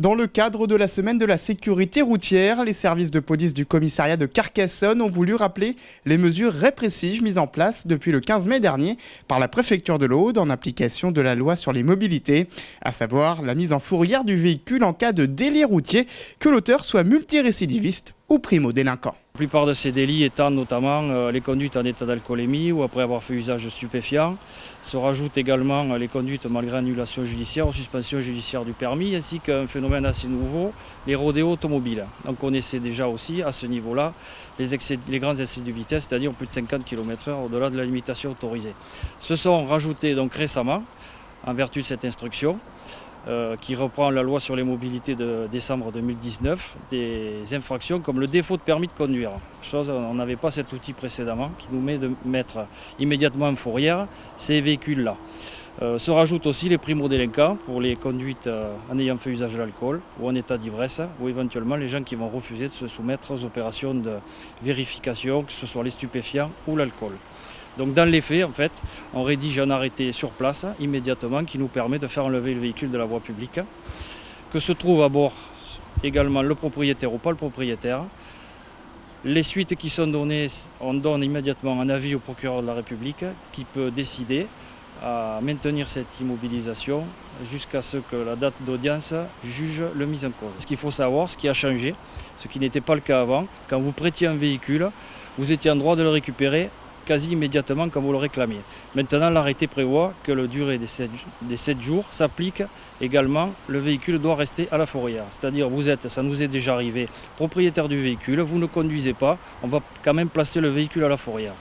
Dans le cadre de la semaine de la sécurité routière, les services de police du commissariat de Carcassonne ont voulu rappeler les mesures répressives mises en place depuis le 15 mai dernier par la préfecture de l'Aude en application de la loi sur les mobilités, à savoir la mise en fourrière du véhicule en cas de délit routier, que l'auteur soit multirécidiviste ou primo-délinquant. La plupart de ces délits étant notamment les conduites en état d'alcoolémie ou après avoir fait usage de stupéfiants. Se rajoutent également les conduites malgré annulation judiciaire ou suspension judiciaire du permis, ainsi qu'un phénomène assez nouveau, les rodéos automobiles. On connaissait déjà aussi à ce niveau-là les grands excès de vitesse, c'est-à-dire plus de 50 km/h au-delà de la limitation autorisée. Se sont rajoutés donc récemment, en vertu de cette instruction, qui reprend la loi sur les mobilités de décembre 2019, des infractions comme le défaut de permis de conduire. On n'avait pas cet outil précédemment qui nous met de mettre immédiatement en fourrière ces véhicules-là. Se rajoutent aussi les primo-délinquants pour les conduites en ayant fait usage de l'alcool ou en état d'ivresse, ou éventuellement les gens qui vont refuser de se soumettre aux opérations de vérification, que ce soit les stupéfiants ou l'alcool. Donc dans les faits, en fait, on rédige un arrêté sur place immédiatement qui nous permet de faire enlever le véhicule de la voie publique, que se trouve à bord également le propriétaire ou pas le propriétaire. Les suites qui sont données, on donne immédiatement un avis au procureur de la République qui peut décider à maintenir cette immobilisation jusqu'à ce que la date d'audience juge le mis en cause. Ce qu'il faut savoir, ce qui a changé, ce qui n'était pas le cas avant, quand vous prêtiez un véhicule, vous étiez en droit de le récupérer quasi immédiatement quand vous le réclamiez. Maintenant, l'arrêté prévoit que la durée des 7 jours s'applique également. Le véhicule doit rester à la fourrière. C'est-à-dire, ça nous est déjà arrivé, propriétaire du véhicule, vous ne conduisez pas, on va quand même placer le véhicule à la fourrière.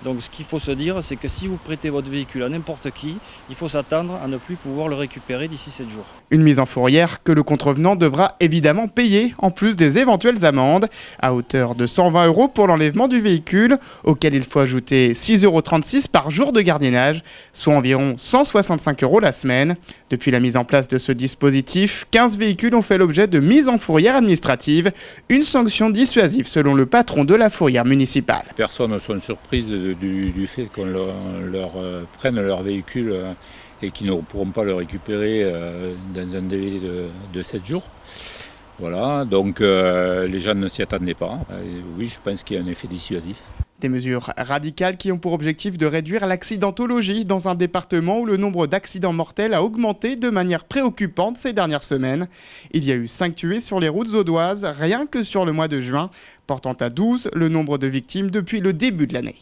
Donc ce qu'il faut se dire, c'est que si vous prêtez votre véhicule à n'importe qui, il faut s'attendre à ne plus pouvoir le récupérer d'ici 7 jours. Une mise en fourrière que le contrevenant devra évidemment payer, en plus des éventuelles amendes, à hauteur de 120 € pour l'enlèvement du véhicule, auquel il faut ajouter 6,36 € par jour de gardiennage, soit environ 165 € la semaine. Depuis la mise en place de ce dispositif, 15 véhicules ont fait l'objet de mise en fourrière administrative, une sanction dissuasive selon le patron de la fourrière municipale. Les personnes sont surprises du fait qu'on leur prenne leur véhicule et qu'ils ne pourront pas le récupérer dans un délai de 7 jours. Voilà, donc les gens ne s'y attendaient pas. Oui, je pense qu'il y a un effet dissuasif. Des mesures radicales qui ont pour objectif de réduire l'accidentologie dans un département où le nombre d'accidents mortels a augmenté de manière préoccupante ces dernières semaines. Il y a eu 5 tués sur les routes audoises rien que sur le mois de juin, portant à 12 le nombre de victimes depuis le début de l'année.